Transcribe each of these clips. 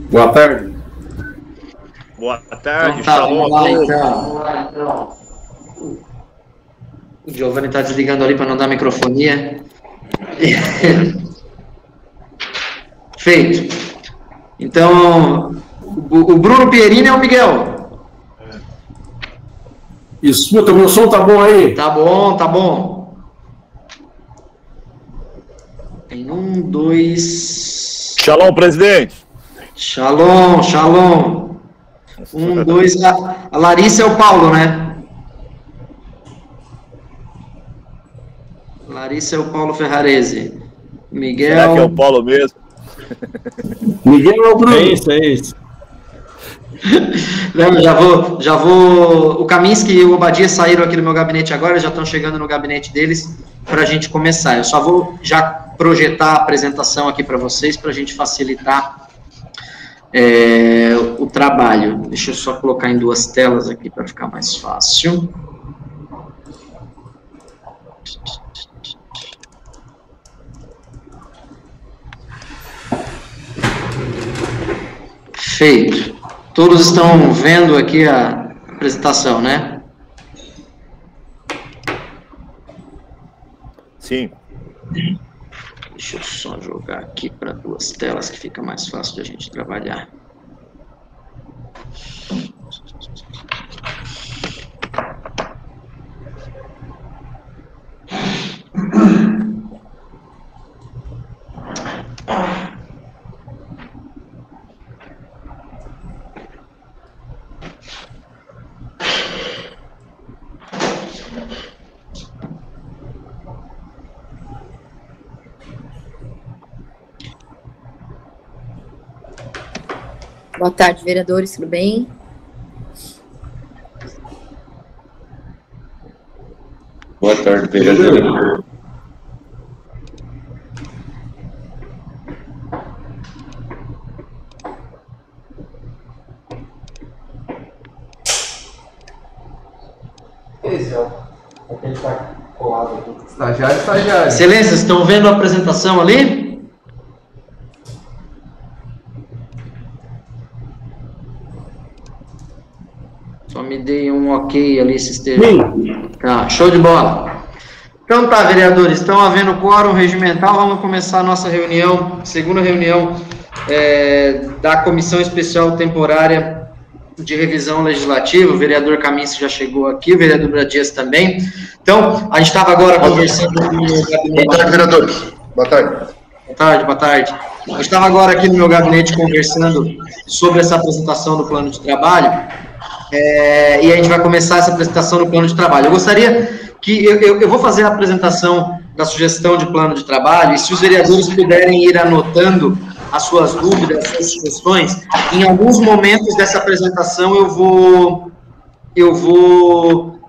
Boa tarde. Boa tarde, então, Shalom. Vamos lá, então. O Giovanni está desligando ali para não dar microfonia. Feito. Então, o Bruno Pierini é o Miguel. Escuta, meu som tá bom aí? Tá bom, tá bom. Tem 1, 2... Shalom, presidente. Shalom, shalom. 1, 2... A Larissa é o Paulo, né? Larissa é o Paulo Ferrarese. Miguel... Será que é o Paulo mesmo? Miguel é o Bruno. É isso. Não, já vou... O Kaminski e o Obadia saíram aqui do meu gabinete agora, já estão chegando no gabinete deles para a gente começar. Eu só vou já projetar a apresentação aqui para vocês, para a gente facilitar o trabalho. Deixa eu só colocar em 2 telas aqui para ficar mais fácil. Feito. Todos estão vendo aqui a apresentação, né? Sim. Deixa eu só jogar aqui para 2 telas que fica mais fácil de a gente trabalhar. Boa tarde, vereadores, tudo bem? Boa tarde, vereador. Esse é aquele que está colado aqui. Estagiário. Excelências, estão vendo a apresentação ali? Só me dei um ok ali, se esteja. Tá, show de bola. Então tá, vereadores, estão havendo quórum regimental, vamos começar a nossa reunião, segunda reunião da Comissão Especial Temporária de Revisão Legislativa. O vereador Kaminski já chegou aqui, o vereador Bradias também. Então, a gente estava agora conversando no gabinete. Boa tarde, vereadores. Boa tarde. Boa tarde. A gente estava agora aqui no meu gabinete conversando sobre essa apresentação do plano de trabalho. E a gente vai começar essa apresentação do plano de trabalho. Eu gostaria que eu vou fazer a apresentação da sugestão de plano de trabalho, e se os vereadores puderem ir anotando as suas dúvidas, as suas sugestões, em alguns momentos dessa apresentação eu vou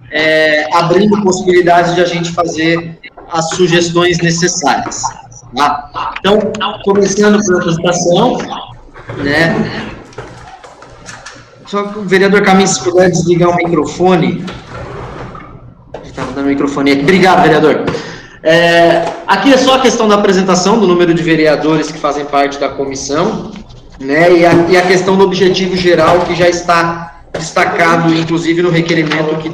abrindo possibilidades de a gente fazer as sugestões necessárias. Tá? Então, começando pela apresentação, né? Só que o vereador Kaminski, se puder desligar o microfone. Estava dando microfone aqui. Obrigado, vereador. Aqui é só a questão da apresentação do número de vereadores que fazem parte da comissão, né? E a questão do objetivo geral, que já está destacado, inclusive, no requerimento que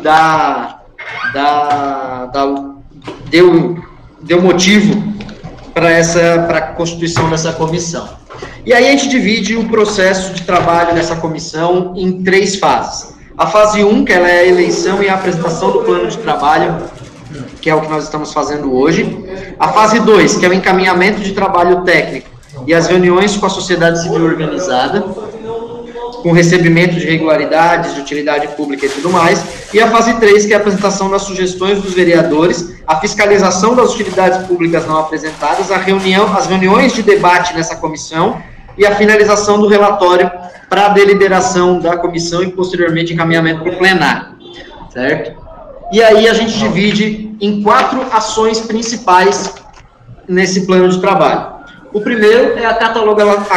deu motivo para a constituição dessa comissão. E aí a gente divide o processo de trabalho dessa comissão em 3 fases. A fase 1, que ela é a eleição e a apresentação do plano de trabalho, que é o que nós estamos fazendo hoje. A fase 2, que é o encaminhamento de trabalho técnico e as reuniões com a sociedade civil organizada, com recebimento de irregularidades, de utilidade pública e tudo mais. E a fase 3, que é a apresentação das sugestões dos vereadores, a fiscalização das utilidades públicas não apresentadas, as reuniões de debate nessa comissão e a finalização do relatório para a deliberação da comissão e, posteriormente, encaminhamento para o plenário, certo? E aí a gente divide em 4 ações principais nesse plano de trabalho. O primeiro é a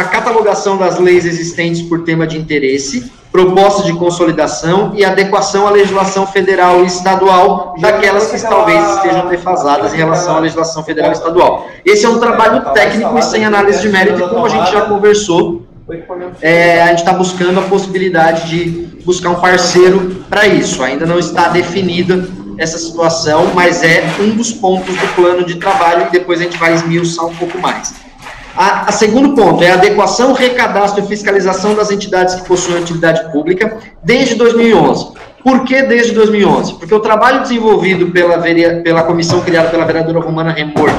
catalogação das leis existentes por tema de interesse, proposta de consolidação e adequação à legislação federal e estadual daquelas que talvez estejam defasadas em relação à legislação federal e estadual. Esse é um trabalho técnico e sem análise de mérito, como a gente já conversou a gente está buscando a possibilidade de buscar um parceiro para isso. Ainda não está definida essa situação, mas é um dos pontos do plano de trabalho e depois a gente vai esmiuçar um pouco mais. A segundo ponto é a adequação, recadastro e fiscalização das entidades que possuem utilidade pública desde 2011. Por que desde 2011? Porque o trabalho desenvolvido pela comissão criada pela vereadora Romana Remor,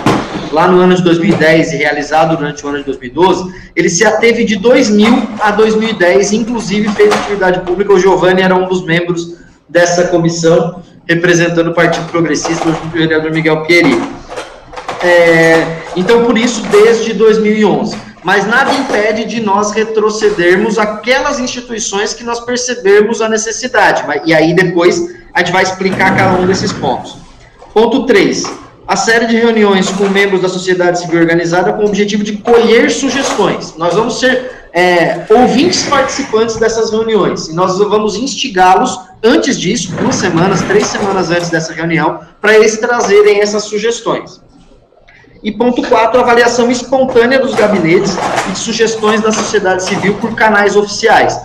lá no ano de 2010 e realizado durante o ano de 2012, ele se ateve de 2000 a 2010, inclusive fez atividade pública. O Giovanni era um dos membros dessa comissão, representando o Partido Progressista, o vereador Miguel Pieri. Então, por isso, desde 2011. Mas nada impede de nós retrocedermos aquelas instituições que nós percebermos a necessidade. E aí, depois, a gente vai explicar cada um desses pontos. Ponto 3. A série de reuniões com membros da sociedade civil organizada com o objetivo de colher sugestões. Nós vamos ser ouvintes participantes dessas reuniões. E nós vamos instigá-los, antes disso, 2 semanas, 3 semanas antes dessa reunião, para eles trazerem essas sugestões. E ponto 4, avaliação espontânea dos gabinetes e de sugestões da sociedade civil por canais oficiais.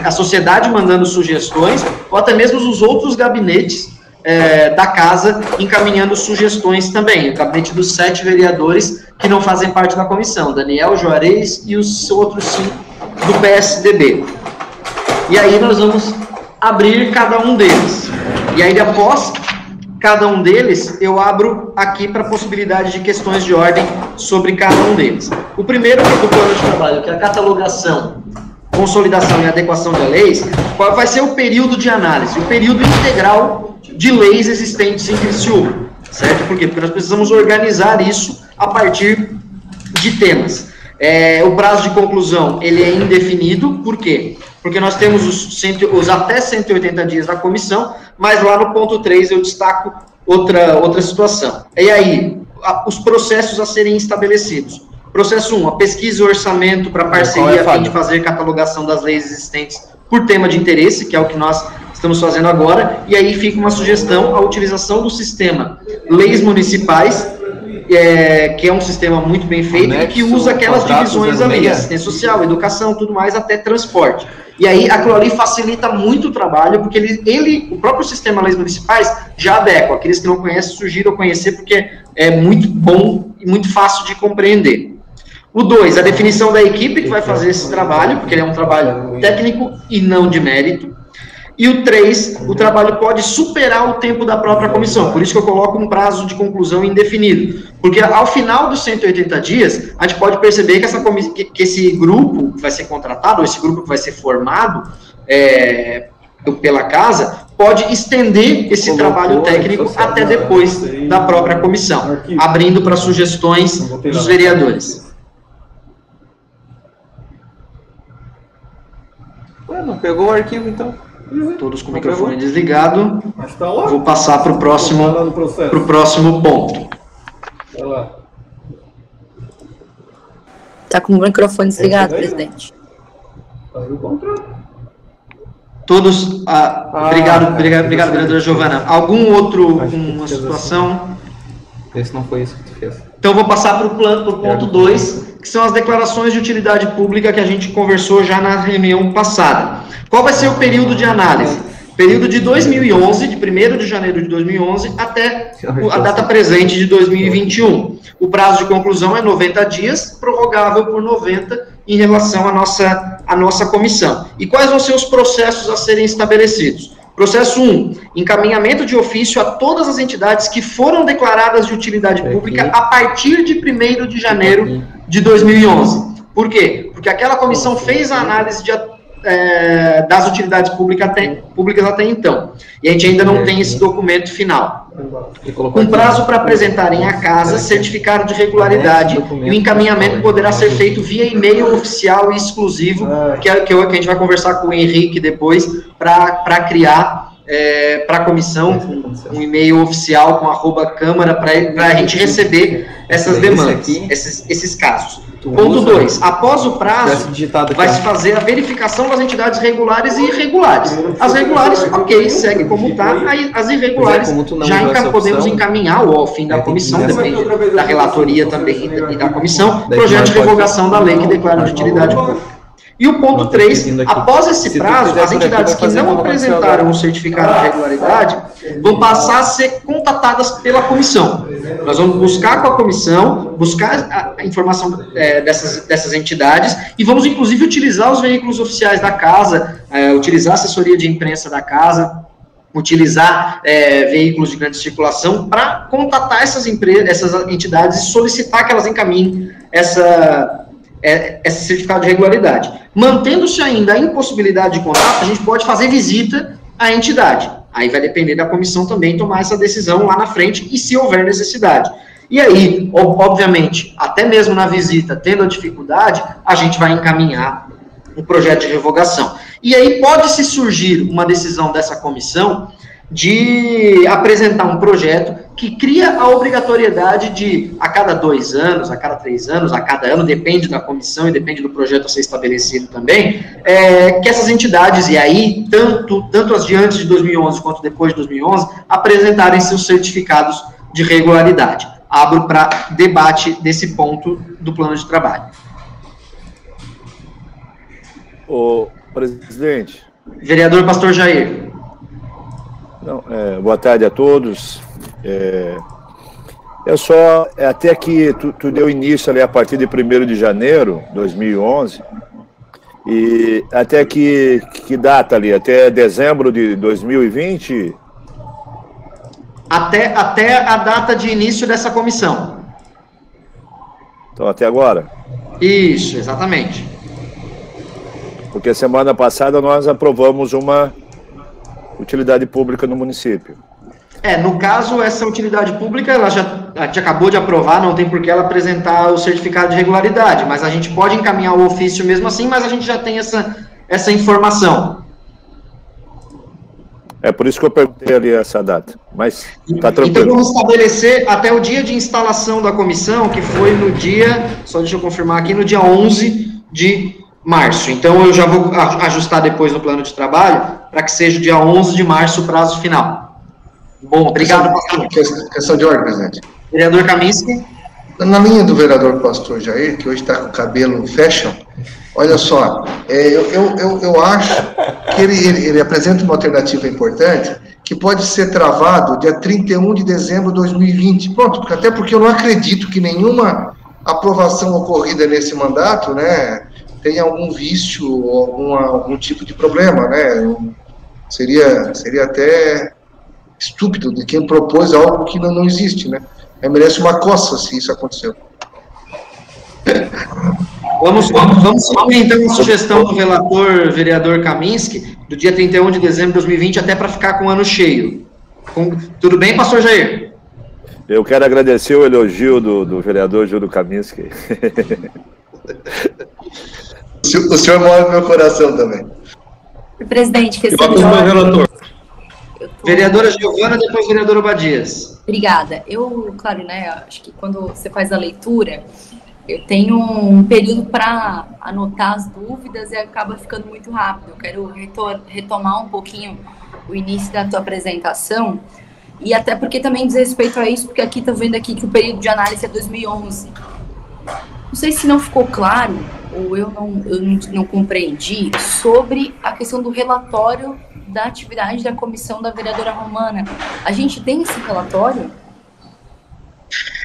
A sociedade mandando sugestões, ou até mesmo os outros gabinetes da casa encaminhando sugestões também. O gabinete dos 7 vereadores que não fazem parte da comissão, Daniel, Juarez e os outros 5 do PSDB. E aí nós vamos abrir cada um deles. E aí, após cada um deles, eu abro aqui para a possibilidade de questões de ordem sobre cada um deles. O primeiro é do plano de trabalho, que é a catalogação, consolidação e adequação de leis. Qual vai ser o período de análise? O período integral de leis existentes em Criciúma, certo? Por quê? Porque nós precisamos organizar isso a partir de temas. O prazo de conclusão, ele é indefinido, por quê? Porque nós temos os até 180 dias da comissão, mas lá no ponto 3 eu destaco outra situação. E aí, os processos a serem estabelecidos. Processo 1, a pesquisa e orçamento para parceria a fim de fazer catalogação das leis existentes por tema de interesse, que é o que nós estamos fazendo agora, e aí fica uma sugestão, a utilização do sistema Leis Municipais, que é um sistema muito bem feito e que usa aquelas divisões ali, assistência social, educação, tudo mais, até transporte. E aí, aquilo ali facilita muito o trabalho, porque o próprio sistema Leis Municipais já adequa. Aqueles que não conhecem, sugiro conhecer, porque é muito bom e muito fácil de compreender. O 2, a definição da equipe que vai fazer esse trabalho, porque ele é um trabalho técnico e não de mérito. E o 3, o trabalho pode superar o tempo da própria comissão, por isso que eu coloco um prazo de conclusão indefinido. Porque ao final dos 180 dias, a gente pode perceber que esse grupo que vai ser contratado, ou esse grupo que vai ser formado pela casa, pode estender esse trabalho técnico até depois da própria comissão, abrindo para sugestões dos vereadores. Não pegou o arquivo, então? Todos com o microfone desligado. Vou passar para o próximo ponto. Está com o microfone desligado, presidente. Todos. Obrigado, vereadora Giovana. Alguma situação? Esse não foi isso que tu fez. Então, vou passar para o ponto 2, que são as declarações de utilidade pública que a gente conversou já na reunião passada. Qual vai ser o período de análise? Período de 2011, de 1º de janeiro de 2011, até a data presente de 2021. O prazo de conclusão é 90 dias, prorrogável por 90 em relação à nossa comissão. E quais vão ser os processos a serem estabelecidos? Processo 1, encaminhamento de ofício a todas as entidades que foram declaradas de utilidade pública a partir de 1º de janeiro de 2011. Por quê? Porque aquela comissão fez a análise das utilidades públicas até então. E a gente ainda não tem esse documento final. Com prazo para apresentarem à casa certificado de regularidade e o encaminhamento poderá ser feito via e-mail oficial e exclusivo, que a gente vai conversar com o Henrique depois, para criar para a comissão um e-mail oficial com @câmara para a gente receber essas demandas, esses casos. Ponto 2, após o prazo, vai se fazer a verificação das entidades regulares e irregulares. As regulares, ok, segue como está, as irregulares já podemos encaminhar, ou ao fim da comissão, depende da relatoria também e da comissão, projeto de revogação da lei que declara de utilidade pública. E o ponto 3, após esse prazo, as entidades que não apresentaram o certificado de regularidade vão passar a ser contatadas pela comissão. Nós vamos buscar com a comissão, buscar a informação dessas entidades e vamos, inclusive, utilizar os veículos oficiais da casa, utilizar a assessoria de imprensa da casa, utilizar veículos de grande circulação para contatar essas entidades e solicitar que elas encaminhem esse certificado de regularidade. Mantendo-se ainda a impossibilidade de contato, a gente pode fazer visita à entidade. Aí vai depender da comissão também tomar essa decisão lá na frente e se houver necessidade. E aí, obviamente, até mesmo na visita, tendo a dificuldade, a gente vai encaminhar um projeto de revogação. E aí pode-se surgir uma decisão dessa comissão de apresentar um projeto que cria a obrigatoriedade de, a cada 2 anos, a cada 3 anos, a cada ano, depende da comissão e depende do projeto a ser estabelecido também, que essas entidades, e aí, tanto as de antes de 2011 quanto depois de 2011, apresentarem seus certificados de regularidade. Abro para debate desse ponto do plano de trabalho. Ô, presidente. Vereador Pastor Jair. Não, boa tarde a todos. Até que tu deu início ali a partir de 1º de janeiro de 2011, e até que data ali? Até dezembro de 2020? Até a data de início dessa comissão. Então, até agora? Isso, exatamente. Porque semana passada nós aprovamos uma utilidade pública no município. No caso, essa utilidade pública, a gente acabou de aprovar, não tem por que ela apresentar o certificado de regularidade, mas a gente pode encaminhar o ofício mesmo assim, mas a gente já tem essa informação. É por isso que eu perguntei ali essa data, mas tá tranquilo. Então vamos estabelecer até o dia de instalação da comissão, que foi no dia, só deixa eu confirmar aqui, no dia 11 de março. Então eu já vou ajustar depois no plano de trabalho, para que seja o dia 11 de março o prazo final. Bom, obrigado, pastor. Questão de ordem, presidente. Vereador Kaminski. Na linha do vereador Pastor Jair, que hoje está com o cabelo fashion, olha só, eu acho que ele apresenta uma alternativa importante, que pode ser travado dia 31 de dezembro de 2020. Pronto, até porque eu não acredito que nenhuma aprovação ocorrida nesse mandato, né, tenha algum vício ou algum tipo de problema, né? Seria até estúpido de quem propôs algo que não existe, né? Aí merece uma coça se isso aconteceu. Vamos seguir, então, a sugestão do relator, vereador Kaminski, do dia 31 de dezembro de 2020, até para ficar com o ano cheio. Tudo bem, pastor Jair? Eu quero agradecer o elogio do vereador Júlio Kaminski. O senhor mora no meu coração também. Presidente, questão de relator. Vereadora Giovana, depois vereador Obadias. Obrigada. Claro, né, acho que quando você faz a leitura, eu tenho um período para anotar as dúvidas e acaba ficando muito rápido. Eu quero retomar um pouquinho o início da tua apresentação, e até porque também diz respeito a isso, porque aqui estou vendo aqui que o período de análise é 2011. Não sei se não ficou claro, ou eu não compreendi, sobre a questão do relatório da atividade da comissão da vereadora Romana. A gente tem esse relatório?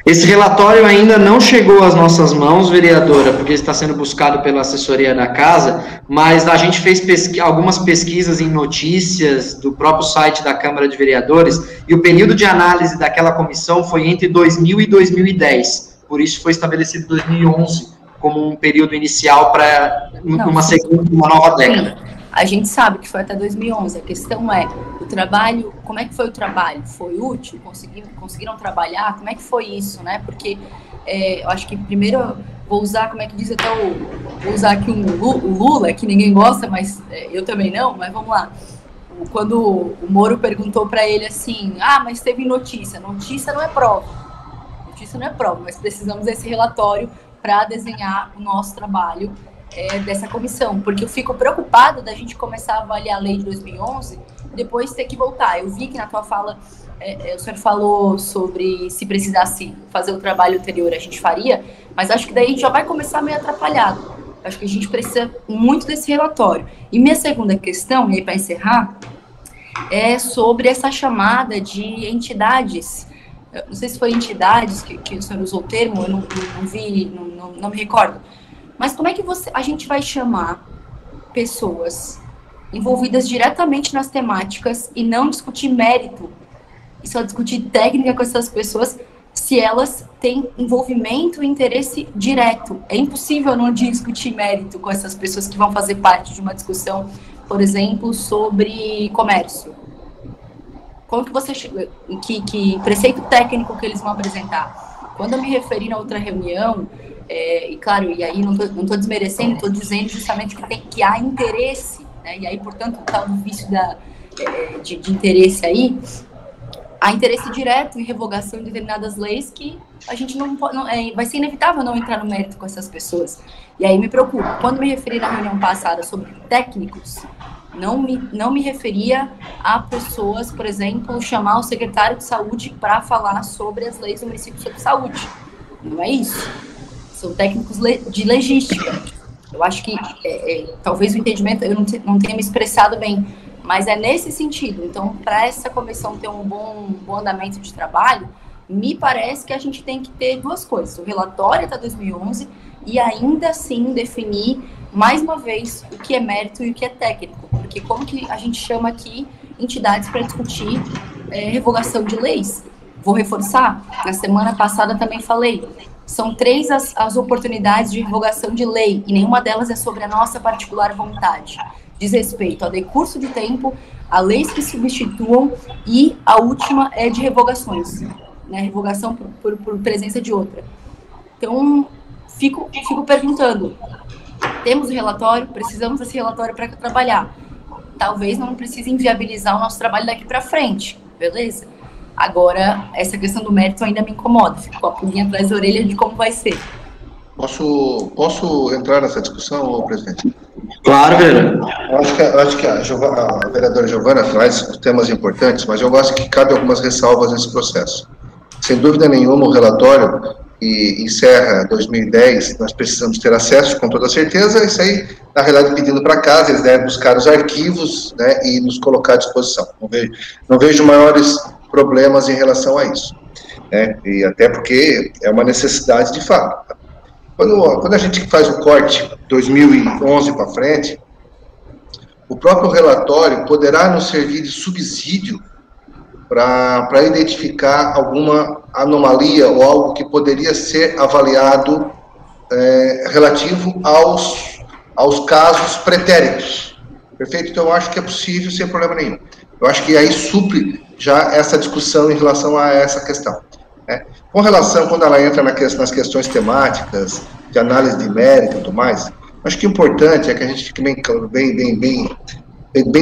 Esse relatório ainda não chegou às nossas mãos, vereadora, porque está sendo buscado pela assessoria da casa, mas a gente fez algumas pesquisas em notícias do próprio site da Câmara de Vereadores, e o período de análise daquela comissão foi entre 2000 e 2010, por isso foi estabelecido 2011 como um período inicial para uma nova década. Sim. A gente sabe que foi até 2011, a questão é, o trabalho, como é que foi o trabalho? Foi útil? Conseguiram trabalhar? Como é que foi isso, né? Porque eu acho que primeiro vou usar, como é que diz até vou usar aqui o Lula, que ninguém gosta, mas eu também não, mas vamos lá. Quando o Moro perguntou para ele assim, mas teve notícia não é prova, mas precisamos desse relatório para desenhar o nosso trabalho dessa comissão, porque eu fico preocupada da gente começar a avaliar a lei de 2011 e depois ter que voltar. Eu vi que na tua fala o senhor falou sobre se precisasse fazer o trabalho anterior a gente faria, mas acho que daí a gente já vai começar meio atrapalhado, Acho que a gente precisa muito desse relatório. E minha segunda questão, e aí para encerrar, é sobre essa chamada de entidades. Eu não sei se foi entidades que o senhor usou o termo, eu não vi, não me recordo. Mas como é que a gente vai chamar pessoas envolvidas diretamente nas temáticas e não discutir mérito, e só discutir técnica com essas pessoas, se elas têm envolvimento e interesse direto? É impossível não discutir mérito com essas pessoas que vão fazer parte de uma discussão, por exemplo, sobre comércio. Como que você... Que preceito técnico que eles vão apresentar? Quando eu me referi na outra reunião, e claro, e aí não estou desmerecendo, estou dizendo justamente que há interesse, né? E aí, portanto, o tal do vício de interesse aí, há interesse direto em revogação de determinadas leis que a gente não pode, vai ser inevitável não entrar no mérito com essas pessoas. E aí me preocupa. Quando me referi na reunião passada sobre técnicos, não me referia a pessoas, por exemplo, chamar o secretário de saúde para falar sobre as leis do município sobre saúde. Não é isso. São técnicos de legística. Eu acho que talvez o entendimento, eu não tenha me expressado bem, mas é nesse sentido. Então, para essa comissão ter um bom andamento de trabalho, me parece que a gente tem que ter duas coisas. O relatório até 2011 e ainda assim definir, mais uma vez, o que é mérito e o que é técnico. Porque como que a gente chama aqui entidades para discutir revogação de leis? Vou reforçar, na semana passada também falei, são 3 as oportunidades de revogação de lei, e nenhuma delas é sobre a nossa particular vontade. Diz respeito ao decurso de tempo, a leis que substituam, e a última é de revogações, né? Revogação por presença de outra. Então, fico perguntando, temos o relatório, precisamos desse relatório para trabalhar. Talvez não precise inviabilizar o nosso trabalho daqui para frente, beleza? Agora, essa questão do mérito ainda me incomoda, fico com a pulguinha atrás da orelha de como vai ser. Posso entrar nessa discussão, presidente? Claro, vereador. Eu acho que a vereadora Giovana traz temas importantes, mas eu acho que cabe algumas ressalvas nesse processo. Sem dúvida nenhuma, o relatório que encerra 2010, nós precisamos ter acesso, com toda certeza. Isso aí, na realidade, pedindo para casa, eles devem buscar os arquivos, né, e nos colocar à disposição. Não vejo maiores problemas em relação a isso, né? E até porque é uma necessidade de fato. Quando a gente faz o corte 2011 para frente, o próprio relatório poderá nos servir de subsídio para identificar alguma anomalia ou algo que poderia ser avaliado relativo aos casos pretéritos. Perfeito? Então, eu acho que é possível sem problema nenhum. Eu acho que aí supre já essa discussão em relação a essa questão, né? Com relação, quando ela entra nas questões temáticas, de análise de mérito e tudo mais, acho que o importante é que a gente fique bem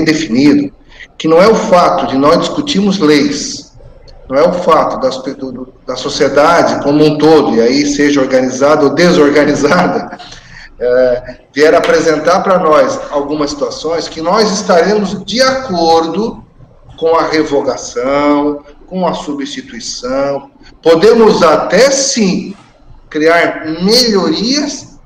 definido, que não é o fato de nós discutirmos leis, não é o fato da sociedade como um todo, e aí seja organizada ou desorganizada, vier apresentar para nós algumas situações que nós estaremos de acordo com a revogação, com a substituição. Podemos até, sim, criar melhorias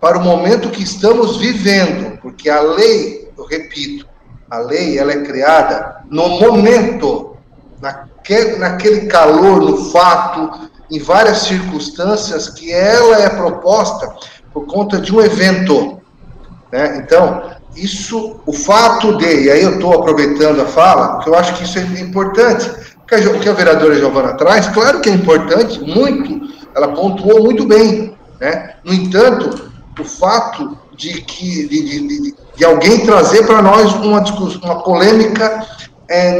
para o momento que estamos vivendo, porque a lei, eu repito, a lei ela é criada no momento, naquele calor, no fato, em várias circunstâncias que ela é proposta por conta de um evento, né? Então, isso, o fato de, e aí eu estou aproveitando a fala, porque eu acho que isso é importante, o que a vereadora Giovana traz, claro que é importante, muito, ela pontuou muito bem, né? No entanto, o fato de alguém trazer para nós uma discussão, uma polêmica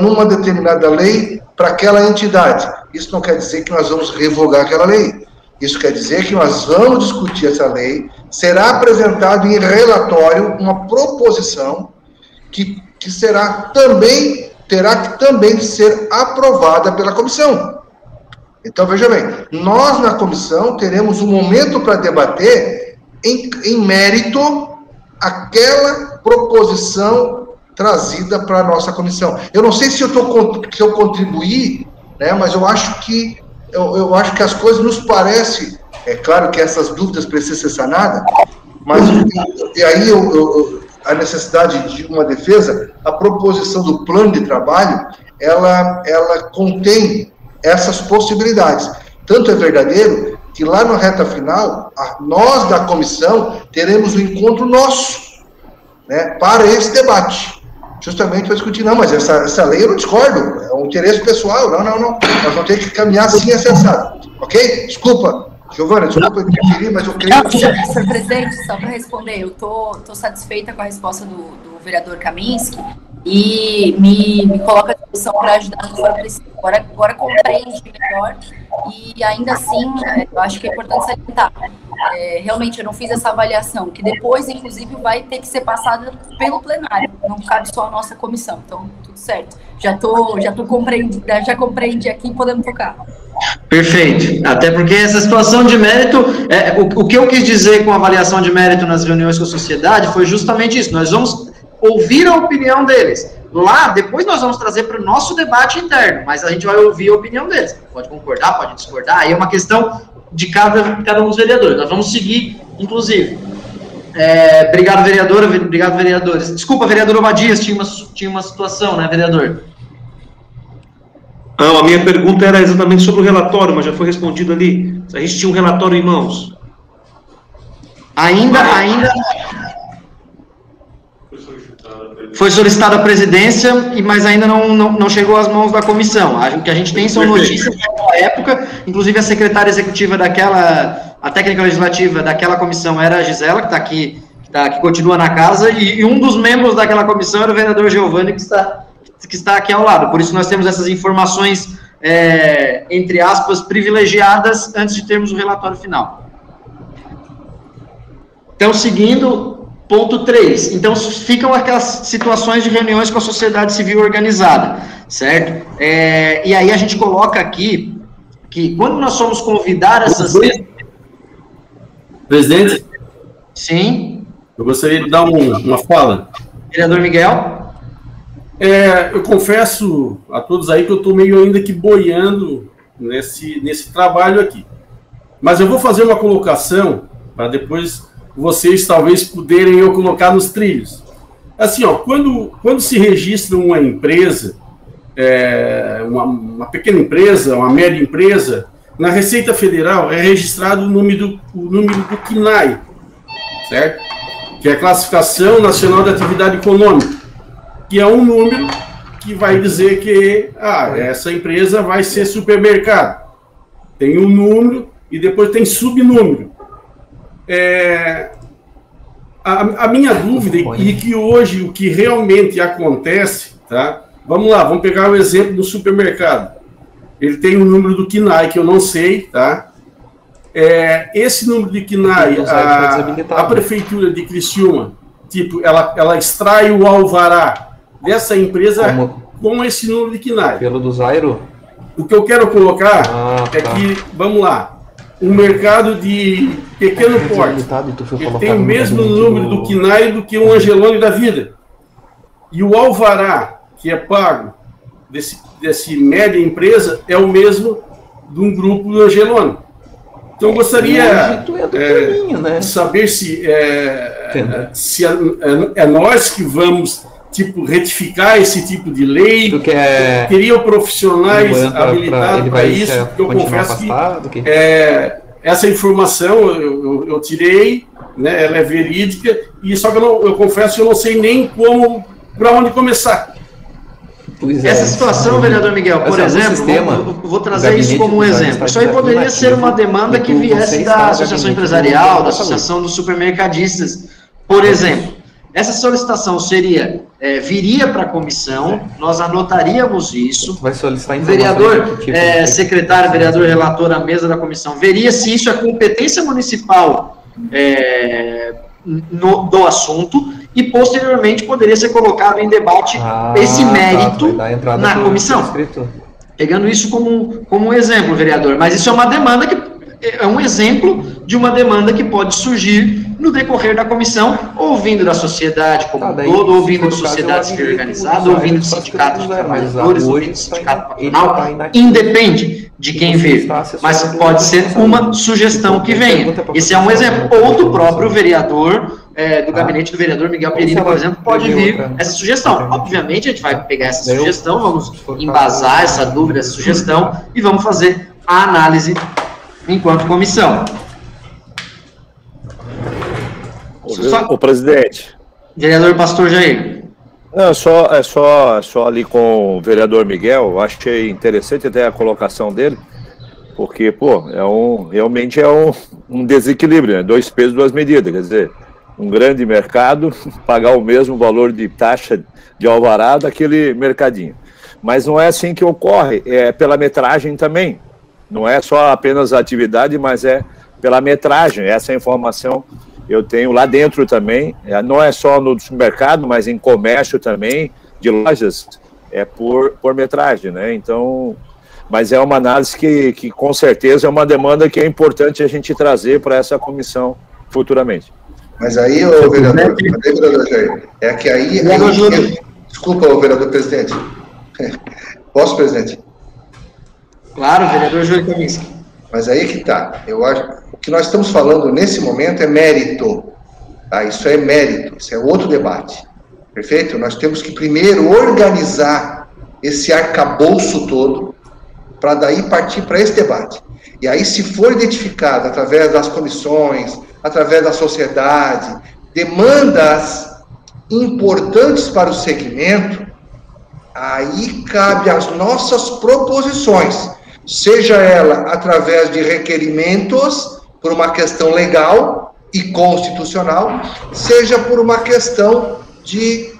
numa determinada lei para aquela entidade, isso não quer dizer que nós vamos revogar aquela lei. Isso quer dizer que nós vamos discutir essa lei, será apresentado em relatório uma proposição que terá que também ser aprovada pela comissão. Então, veja bem, nós na comissão teremos um momento para debater em mérito aquela proposição trazida para a nossa comissão. Eu não sei se eu contribuí, né, mas eu acho que as coisas nos parecem, é claro que essas dúvidas precisam ser sanadas, Mas, e aí, a necessidade de uma defesa, a proposição do plano de trabalho, ela contém essas possibilidades. Tanto é verdadeiro que lá na reta final, nós da comissão teremos um encontro nosso, né, para esse debate. Justamente para discutir, não, mas essa lei eu não discordo, é um interesse pessoal, não, nós vamos ter que caminhar assim acessado, ok? Desculpa, Giovana, desculpa interferir, mas eu creio que... Senhor presidente, só para responder, eu tô satisfeita com a resposta do vereador Kaminski e me coloca à disposição para ajudar no que for preciso. Agora compreende melhor e ainda assim, eu acho que é importante salientar. Realmente, eu não fiz essa avaliação, que depois, inclusive, vai ter que ser passada pelo plenário, não cabe só a nossa comissão, então, tudo certo. Já compreendi aqui e podemos tocar. Perfeito, até porque essa situação de mérito, o que eu quis dizer com avaliação de mérito nas reuniões com a sociedade foi justamente isso, nós vamos ouvir a opinião deles. Lá, depois nós vamos trazer para o nosso debate interno, mas a gente vai ouvir a opinião deles. Pode concordar, pode discordar, aí é uma questão de cada um dos vereadores. Nós vamos seguir, inclusive. Obrigado, vereadora, obrigado, vereadores. Desculpa, vereador Obadias, tinha uma situação, né, vereador? Não, a minha pergunta era exatamente sobre o relatório, mas já foi respondido ali. A gente tinha um relatório em mãos. Ainda foi solicitada a presidência, mas ainda não chegou às mãos da comissão. O que a gente tem são notícias daquela época, inclusive a secretária executiva a técnica legislativa daquela comissão era a Gisela, que está aqui, que continua na casa, e um dos membros daquela comissão era o vereador Giovanni, que está aqui ao lado. Por isso nós temos essas informações, entre aspas, privilegiadas, antes de termos o relatório final. Então, seguindo... Ponto 3. Então, ficam aquelas situações de reuniões com a sociedade civil organizada, certo? E aí a gente coloca aqui que quando nós somos convidar essas... Presidente? Sim? Eu gostaria de dar uma fala. Vereador Miguel? Eu confesso a todos aí que eu estou meio ainda que boiando nesse trabalho aqui. Mas eu vou fazer uma colocação para depois... vocês talvez puderem eu colocar nos trilhos. Assim, ó, quando se registra uma empresa, uma pequena empresa, uma média empresa, na Receita Federal é registrado o número do CNAE, certo? Que é a Classificação Nacional de Atividade Econômica, que é um número que vai dizer que essa empresa vai ser supermercado. Tem um número e depois tem subnúmero. A minha dúvida, e que hoje o que realmente acontece, tá? Vamos lá, vamos pegar o exemplo do supermercado. Ele tem um número do CNAE que eu não sei, tá? Esse número de CNAE, a prefeitura de Criciúma, tipo, ela extrai o alvará dessa empresa com esse número de CNAE. Pelo do Zairo? O que eu quero colocar que, vamos lá, um mercado de pequeno porte, ele tem o mesmo número do CNAE do que um Angelone da vida. E o alvará que é pago desse média empresa é o mesmo de um grupo do Angelone. Então eu gostaria de saber se é nós que vamos retificar esse tipo de lei. Teriam profissionais habilitados para isso, porque eu confesso que essa informação eu tirei, né, ela é verídica, e só que eu confesso que eu não sei nem para onde começar. Essa situação, vereador Miguel, por exemplo, vou trazer isso como um exemplo. Isso aí poderia ser uma demanda que viesse da associação empresarial, da associação dos supermercadistas, por exemplo. Essa solicitação viria para a comissão, nós anotaríamos isso. Vai solicitar o vereador, secretário, vereador relator, a mesa da comissão, veria se isso é competência municipal do assunto e, posteriormente, poderia ser colocado em debate esse mérito na comissão. Pegando isso como um exemplo, vereador. Mas isso é uma demanda é um exemplo de uma demanda que pode surgir no decorrer da comissão, ouvindo da sociedade como um todo, ouvindo de sociedade civil organizada, ouvindo de sindicatos de trabalhadores, ouvindo de sindicato patronal, independe. de quem vir, mas pode ser uma sugestão que venha. Esse é um exemplo. Ou do próprio vereador, do gabinete do vereador Miguel Perini, por exemplo, pode vir essa sugestão. Obviamente, a gente vai pegar essa sugestão, vamos embasar essa dúvida, essa sugestão, e vamos fazer a análise enquanto comissão. O presidente. Vereador Pastor Jair. Não, só ali com o vereador Miguel, eu achei interessante até a colocação dele, porque, pô, realmente é um desequilíbrio, né? 2 pesos, 2 medidas, quer dizer, um grande mercado pagar o mesmo valor de taxa de alvará daquele mercadinho. Mas não é assim que ocorre, é pela metragem também, não é só apenas a atividade, mas é pela metragem, essa informação eu tenho lá dentro também, não é só no supermercado, mas em comércio também, de lojas, é por metragem, né? Então, mas é uma análise que com certeza é uma demanda que é importante a gente trazer para essa comissão futuramente. Mas aí, ô vereador Jair, é que aí... Desculpa, ô vereador presidente. Posso, presidente? Claro, vereador Júlio Kaminski. Mas aí que tá, eu acho... O que nós estamos falando nesse momento é mérito, tá? Isso é mérito, isso é outro debate, perfeito? Nós temos que primeiro organizar esse arcabouço todo, para daí partir para esse debate. E aí, se for identificado através das comissões, através da sociedade, demandas importantes para o segmento, aí cabe as nossas proposições, seja ela através de requerimentos, por uma questão legal e constitucional, seja por uma questão de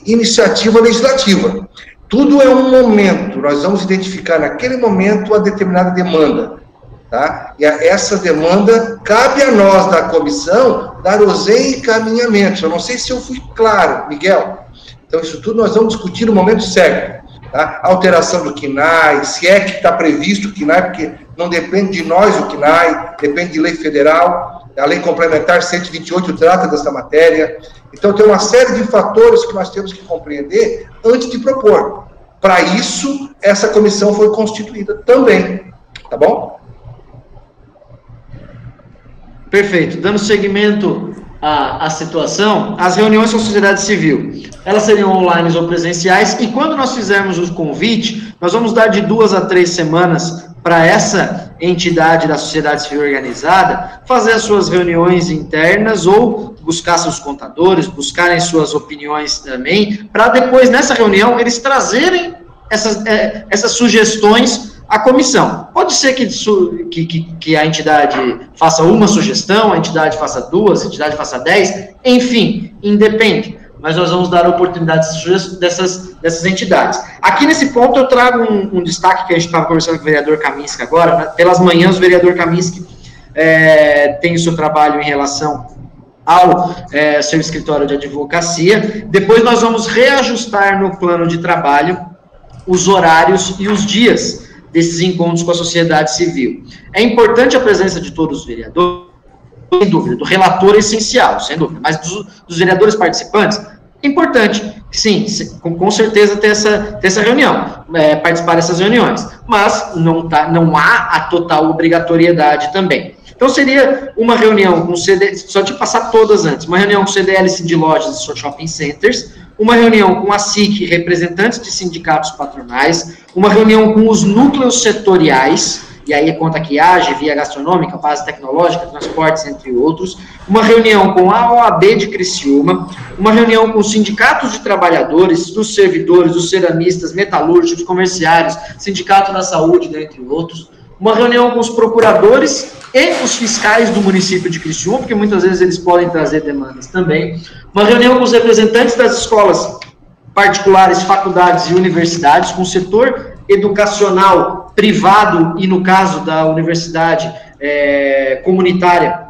iniciativa legislativa. Tudo é um momento, nós vamos identificar naquele momento uma determinada demanda, tá? E essa demanda cabe a nós da comissão dar os encaminhamentos. Eu não sei se eu fui claro, Miguel. Então isso tudo nós vamos discutir no momento certo. Tá? Alteração do KNAI, se é que está previsto o KNAI, porque não depende de nós o KNAI, depende de lei federal, a lei complementar 128 trata dessa matéria. Então tem uma série de fatores que nós temos que compreender antes de propor. Para isso, essa comissão foi constituída também, tá bom? Perfeito. Dando seguimento à situação, as reuniões com a sociedade civil, elas seriam online ou presenciais, e quando nós fizermos o convite, nós vamos dar de 2 a 3 semanas para essa entidade da sociedade civil organizada fazer as suas reuniões internas ou buscar seus contadores, buscarem suas opiniões também, para depois, nessa reunião, eles trazerem essas sugestões à comissão. Pode ser que a entidade faça uma sugestão, a entidade faça 2, a entidade faça 10, enfim, independe. Mas nós vamos dar oportunidade dessas entidades. Aqui nesse ponto eu trago um destaque que a gente estava conversando com o vereador Kaminski agora. Pelas manhãs o vereador Kaminski tem o seu trabalho em relação ao seu escritório de advocacia. Depois nós vamos reajustar no plano de trabalho os horários e os dias desses encontros com a sociedade civil. É importante a presença de todos os vereadores, sem dúvida, do relator essencial, sem dúvida, mas dos vereadores participantes, é importante, sim, com certeza ter essa reunião, participar dessas reuniões, mas não há a total obrigatoriedade também. Então seria uma reunião com só de passar todas antes, uma reunião com CDL de lojas e shopping centers, uma reunião com a SIC, representantes de sindicatos patronais, uma reunião com os núcleos setoriais, e aí conta que age, via gastronômica, base tecnológica, transportes, entre outros, uma reunião com a OAB de Criciúma, uma reunião com os sindicatos de trabalhadores, dos servidores, dos ceramistas, metalúrgicos, comerciários, sindicato da saúde, dentre outros, uma reunião com os procuradores e os fiscais do município de Criciúma, porque muitas vezes eles podem trazer demandas também, uma reunião com os representantes das escolas particulares, faculdades e universidades, com o setor educacional privado e, no caso da universidade comunitária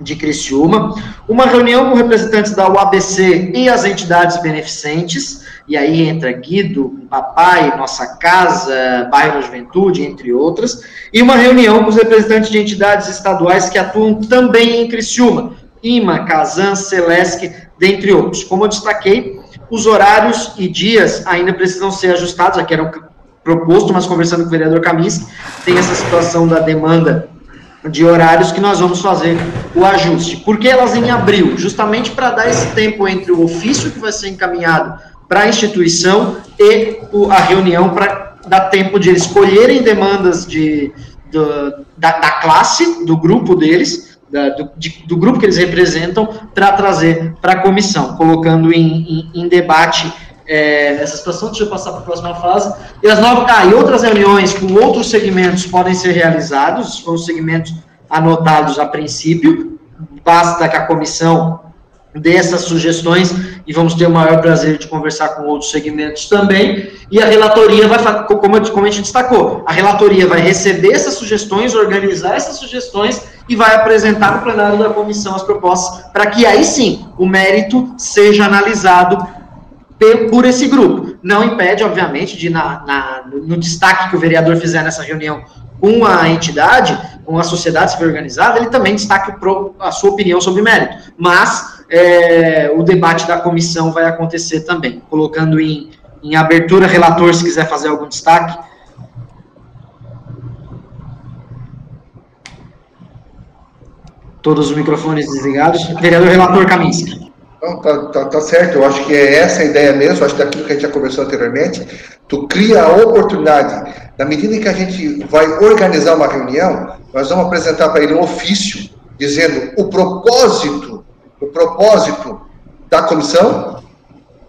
de Criciúma, uma reunião com representantes da UABC e as entidades beneficentes, e aí entra Guido, Papai, Nossa Casa, Bairro da Juventude, entre outras, e uma reunião com os representantes de entidades estaduais que atuam também em Criciúma, IMA, Casan, Celesc, dentre outros. Como eu destaquei, os horários e dias ainda precisam ser ajustados, aqui eram proposto, mas conversando com o vereador Kaminski, tem essa situação da demanda de horários que nós vamos fazer o ajuste. Por que elas em abril? Justamente para dar esse tempo entre o ofício que vai ser encaminhado para a instituição e a reunião, para dar tempo de eles escolherem demandas da classe, do grupo deles, do grupo que eles representam, para trazer para a comissão, colocando em debate essa situação. Deixa eu passar para a próxima fase. E outras reuniões com outros segmentos podem ser realizados, foram os segmentos anotados a princípio, basta que a comissão dê essas sugestões e vamos ter o maior prazer de conversar com outros segmentos também. E a relatoria vai, como a gente destacou, a relatoria vai receber essas sugestões, organizar essas sugestões e vai apresentar no plenário da comissão as propostas, para que aí sim o mérito seja analisado por esse grupo. Não impede, obviamente, de no destaque que o vereador fizer nessa reunião com a entidade, com a sociedade civil organizada, ele também destaque a sua opinião sobre mérito. Mas o debate da comissão vai acontecer também, colocando em abertura, relator, se quiser fazer algum destaque. Todos os microfones desligados. Vereador relator Kaminski. Não, tá certo, eu acho que é essa a ideia mesmo, acho que daquilo que a gente já conversou anteriormente, tu cria a oportunidade, na medida em que a gente vai organizar uma reunião, nós vamos apresentar para ele um ofício, dizendo o propósito da comissão,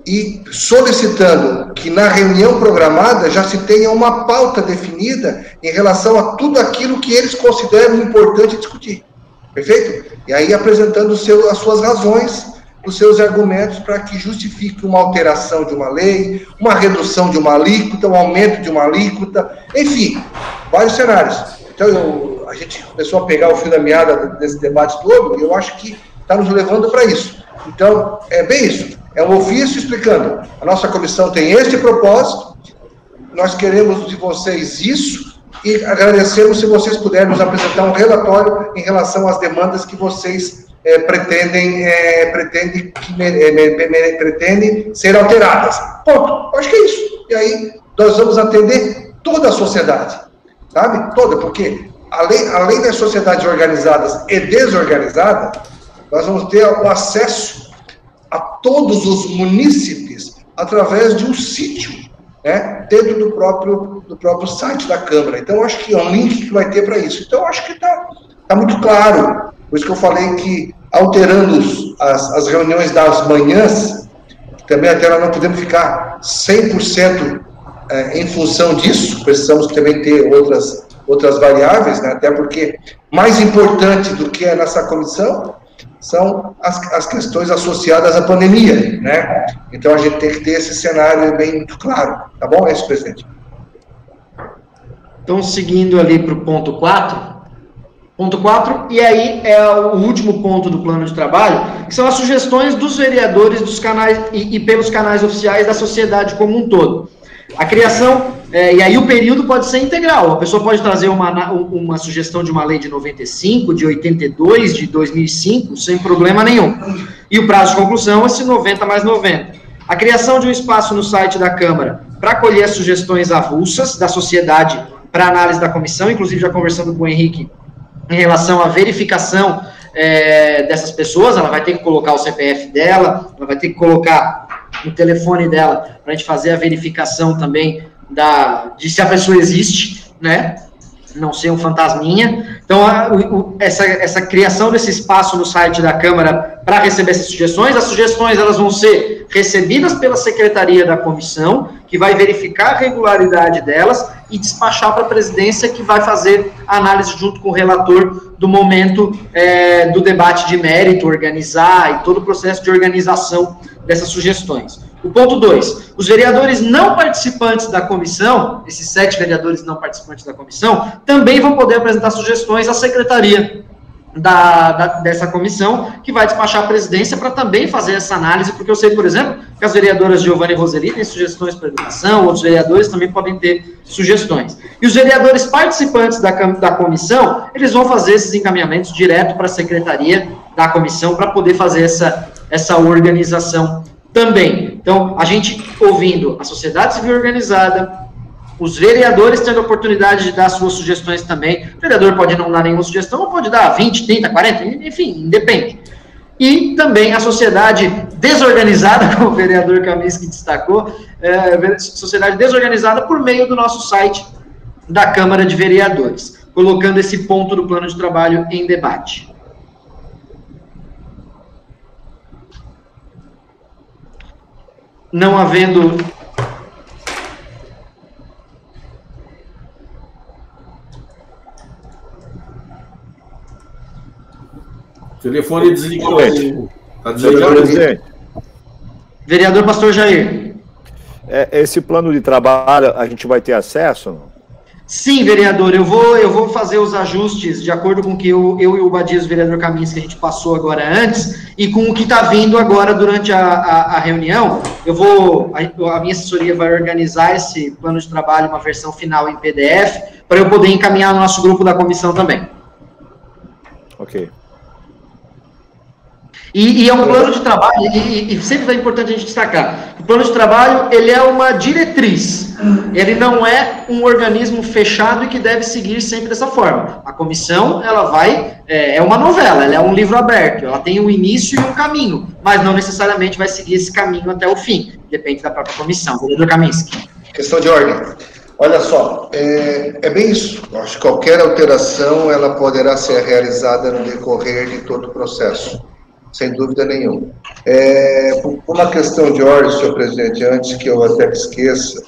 e solicitando que na reunião programada já se tenha uma pauta definida em relação a tudo aquilo que eles consideram importante discutir, perfeito? E aí apresentando as suas razões, os seus argumentos para que justifique uma alteração de uma lei, uma redução de uma alíquota, um aumento de uma alíquota, enfim, vários cenários. Então, a gente começou a pegar o fio da meada desse debate todo, e eu acho que está nos levando para isso. Então, é bem isso, é um ofício explicando, a nossa comissão tem este propósito, nós queremos de vocês isso, e agradecemos se vocês puderem nos apresentar um relatório em relação às demandas que vocês pretendem ser alteradas. Ponto. Acho que é isso. E aí nós vamos atender toda a sociedade, sabe? Toda, porque além das sociedades organizadas e desorganizadas, nós vamos ter o acesso a todos os munícipes através de um sítio, né, dentro do próprio site da Câmara. Então, acho que é um link que vai ter para isso. Então, acho que está muito claro. Por isso que eu falei que, alterando as reuniões das manhãs, também até nós não podemos ficar 100% em função disso, precisamos também ter outras variáveis, né? Até porque mais importante do que a nossa comissão são as questões associadas à pandemia, né? Então, a gente tem que ter esse cenário bem muito claro, tá bom? É isso, presidente. Então, seguindo ali para o ponto 4, e aí é o último ponto do plano de trabalho, que são as sugestões dos vereadores dos canais e pelos canais oficiais da sociedade como um todo. A criação, e aí o período pode ser integral, a pessoa pode trazer uma sugestão de uma lei de 95, de 82, de 2005, sem problema nenhum. E o prazo de conclusão é esse 90 mais 90. A criação de um espaço no site da Câmara para acolher as sugestões avulsas da sociedade para análise da comissão, inclusive já conversando com o Henrique, em relação à verificação dessas pessoas, ela vai ter que colocar o CPF dela, ela vai ter que colocar o telefone dela, para a gente fazer a verificação também de se a pessoa existe, né, não ser um fantasminha. Então, essa criação desse espaço no site da Câmara para receber essas sugestões, as sugestões elas vão ser recebidas pela Secretaria da Comissão, que vai verificar a regularidade delas e despachar para a presidência, que vai fazer a análise junto com o relator do momento do debate de mérito, organizar e todo o processo de organização dessas sugestões. O ponto 2, os vereadores não participantes da comissão, esses 7 vereadores não participantes da comissão, também vão poder apresentar sugestões à secretaria dessa comissão, que vai despachar a presidência para também fazer essa análise, porque eu sei, por exemplo, que as vereadoras Giovana e Roseli têm sugestões para educação, outros vereadores também podem ter sugestões. E os vereadores participantes da comissão, eles vão fazer esses encaminhamentos direto para a secretaria da comissão, para poder fazer essa organização também. Então, a gente ouvindo a sociedade civil organizada, os vereadores tendo a oportunidade de dar suas sugestões também. O vereador pode não dar nenhuma sugestão, ou pode dar 20, 30, 40, enfim, independe. E também a sociedade desorganizada, como o vereador Kaminski destacou, sociedade desorganizada por meio do nosso site da Câmara de Vereadores, colocando esse ponto do plano de trabalho em debate. Não havendo... O telefone desligou. Está desligado. Vereador Pastor Jair. Esse plano de trabalho, a gente vai ter acesso? Não? Sim, vereador, eu vou fazer os ajustes de acordo com o que eu e o Badias, o vereador Kaminski, que a gente passou agora antes, e com o que está vindo agora durante a reunião. A minha assessoria vai organizar esse plano de trabalho, uma versão final em PDF, para eu poder encaminhar no nosso grupo da comissão também. Ok. E é um plano de trabalho, e sempre é importante a gente destacar, o plano de trabalho, ele é uma diretriz, ele não é um organismo fechado e que deve seguir sempre dessa forma. A comissão, ela vai, é uma novela, ela é um livro aberto, ela tem um início e um caminho, mas não necessariamente vai seguir esse caminho até o fim, depende da própria comissão. Vereador Kaminski. Questão de ordem. Olha só, é bem isso. Acho que qualquer alteração, ela poderá ser realizada no decorrer de todo o processo. Sem dúvida nenhuma. Por uma questão de ordem, senhor presidente, antes que eu até esqueça,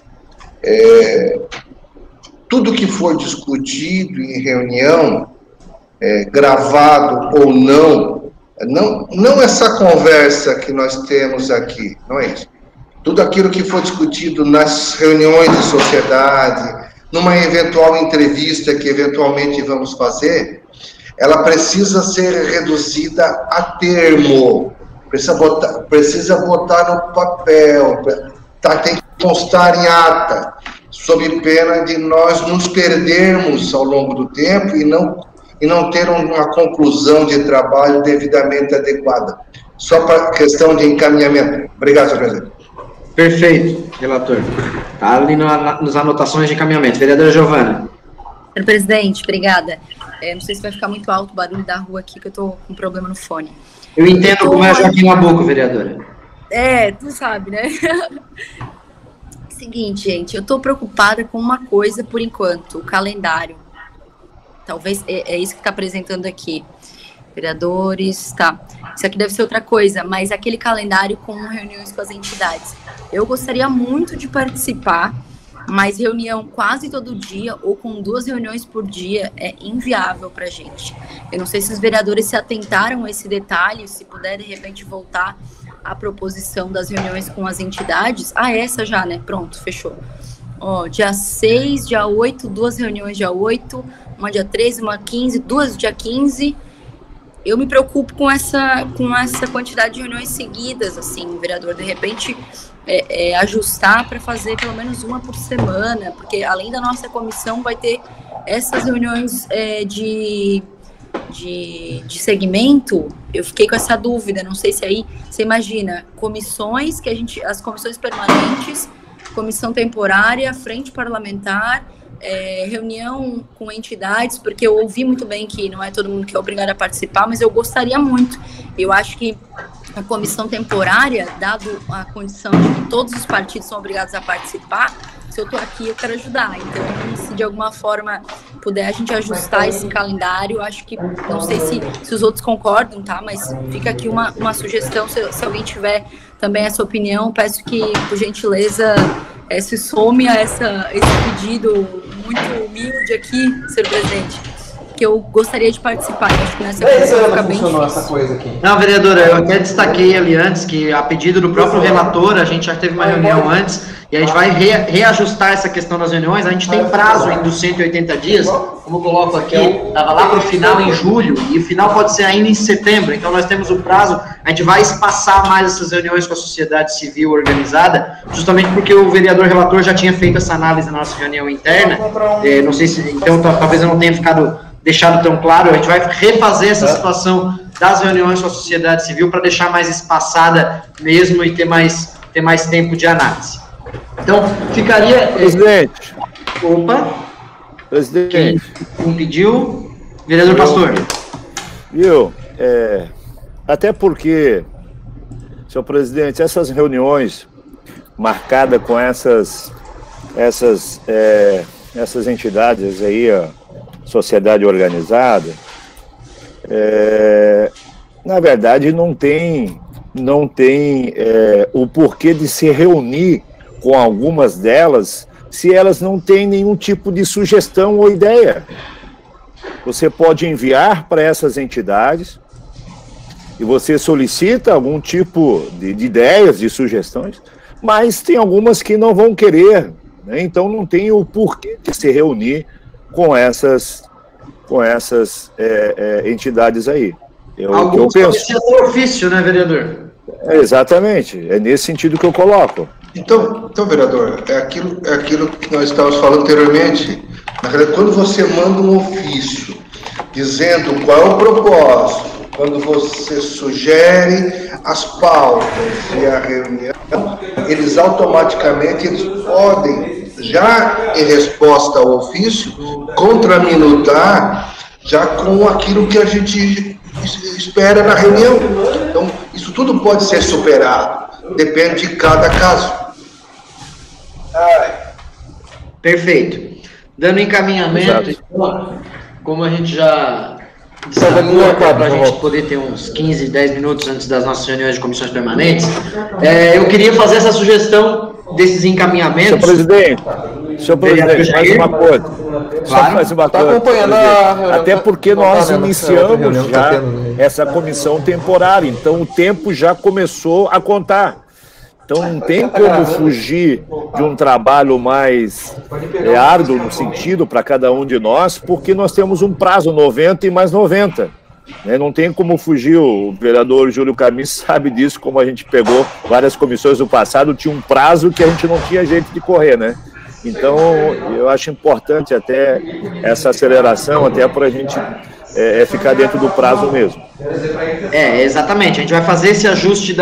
tudo que for discutido em reunião, gravado ou não essa conversa que nós temos aqui, não é isso. Tudo aquilo que for discutido nas reuniões de sociedade, numa eventual entrevista que eventualmente vamos fazer, ela precisa ser reduzida a termo, precisa botar no papel, tem que constar em ata, sob pena de nós nos perdermos ao longo do tempo e não ter uma conclusão de trabalho devidamente adequada. Só para questão de encaminhamento. Obrigado, senhor presidente. Perfeito, relator. Está ali nas anotações de encaminhamento. Vereadora Giovana. Senhor presidente, obrigada. Não sei se vai ficar muito alto o barulho da rua aqui, que eu estou com problema no fone. Eu entendo como é Joaquim Nabuco, vereadora. Tu sabe, né? Seguinte, gente, eu estou preocupada com uma coisa por enquanto, o calendário. Talvez é isso que está apresentando aqui. Vereadores, tá. Isso aqui deve ser outra coisa, mas aquele calendário com reuniões com as entidades. Eu gostaria muito de participar, mas reunião quase todo dia ou com 2 reuniões por dia é inviável para a gente. Eu não sei se os vereadores se atentaram a esse detalhe, se puder de repente voltar à proposição das reuniões com as entidades. Essa já, né? Pronto, fechou. Dia 6, dia 8, 2 reuniões dia 8, uma dia 13, uma 15, 2 dia 15. Eu me preocupo com essa quantidade de reuniões seguidas, assim, vereador, de repente ajustar para fazer pelo menos uma por semana, porque além da nossa comissão vai ter essas reuniões de segmento. Eu fiquei com essa dúvida, não sei se aí, você imagina, comissões as comissões permanentes, comissão temporária, frente parlamentar, reunião com entidades, porque eu ouvi muito bem que não é todo mundo que é obrigado a participar, mas eu gostaria muito. Eu acho que a comissão temporária, dado a condição de que todos os partidos são obrigados a participar, se eu estou aqui, eu quero ajudar. Então, se de alguma forma puder a gente ajustar esse calendário, acho que, não sei se os outros concordam, tá? Mas fica aqui uma sugestão, se alguém tiver também essa opinião, peço que, por gentileza, se some a esse pedido muito humilde aqui, senhor presidente, que eu gostaria de participar. Acho que nessa comissão fica bem difícil. Essa coisa aqui. Não, vereadora, eu até destaquei ali antes que, a pedido do próprio relator, a gente já teve uma reunião antes, e a gente vai reajustar essa questão das reuniões. A gente tem prazo ainda dos 180 dias, como eu coloco aqui, estava lá para o final em julho, e o final pode ser ainda em setembro, então nós temos o prazo, a gente vai espaçar mais essas reuniões com a sociedade civil organizada, justamente porque o vereador relator já tinha feito essa análise na nossa reunião interna, não sei se, então talvez eu não tenha deixado tão claro. A gente vai refazer essa situação das reuniões com a sociedade civil para deixar mais espaçada mesmo e ter mais tempo de análise. Então, ficaria... Presidente, Opa. Presidente. Quem pediu? Vereador Pastor. Viu? Até porque, senhor presidente, essas reuniões marcadas com essas entidades aí, a sociedade organizada, na verdade não tem o porquê de se reunir com algumas delas se elas não têm nenhum tipo de sugestão ou ideia. Você pode enviar para essas entidades e você solicita algum tipo de ideias, de sugestões, mas tem algumas que não vão querer, né? Então não tem o porquê de se reunir com essas entidades aí. Alguns podem ser ofício, né, vereador? Exatamente, é nesse sentido que eu coloco. Então, vereador, é aquilo que nós estávamos falando anteriormente. Na realidade, quando você manda um ofício dizendo qual é o propósito, quando você sugere as pautas e a reunião, eles automaticamente podem, já em resposta ao ofício, contraminutar já com aquilo que a gente espera na reunião. Então, isso tudo pode ser superado, depende de cada caso. Perfeito. Dando encaminhamento, então, como a gente já destacou, para a gente poder ter uns 15, 10 minutos antes das nossas reuniões de comissões permanentes, eu queria fazer essa sugestão desses encaminhamentos. Senhor presidente, mais uma coisa. Claro. Mais uma coisa, acompanhando até porque nós iniciamos já essa comissão temporária, então o tempo já começou a contar. Então não tem como fugir de um trabalho mais árduo no sentido para cada um de nós, porque nós temos um prazo 90 e mais 90. Né? Não tem como fugir, o vereador Júlio Camis sabe disso, como a gente pegou várias comissões do passado, tinha um prazo que a gente não tinha jeito de correr, né? Então eu acho importante até essa aceleração, até para a gente ficar dentro do prazo mesmo. Exatamente. A gente vai fazer esse ajuste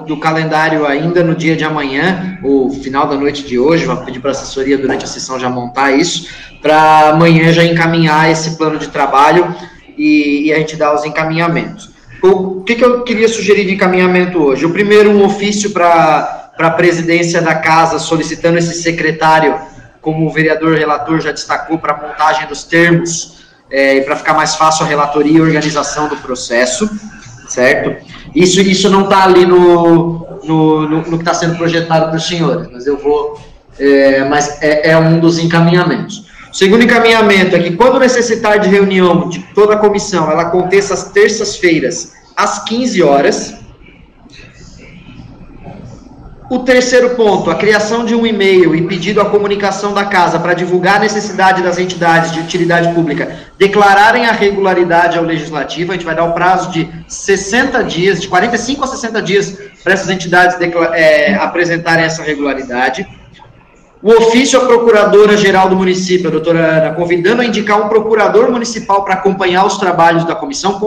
do calendário ainda no dia de amanhã, o final da noite de hoje. Vou pedir para a assessoria durante a sessão já montar isso, para amanhã já encaminhar esse plano de trabalho e a gente dar os encaminhamentos. O que eu queria sugerir de encaminhamento hoje? O primeiro, um ofício para a presidência da casa, solicitando esse secretário, como o vereador relator já destacou, para a montagem dos termos, e para ficar mais fácil a relatoria e organização do processo, certo? Isso não está ali no que está sendo projetado para os senhores, mas eu vou, mas é um dos encaminhamentos. O segundo encaminhamento é que, quando necessitar de reunião de toda a comissão, ela aconteça às terças-feiras, às 15 horas. O terceiro ponto, a criação de um e-mail e pedido à comunicação da casa para divulgar a necessidade das entidades de utilidade pública declararem a regularidade ao legislativo. A gente vai dar o prazo de 60 dias, de 45 a 60 dias, para essas entidades apresentarem essa regularidade. O ofício à Procuradora-Geral do município, a doutora Ana, convidando a indicar um procurador municipal para acompanhar os trabalhos da comissão,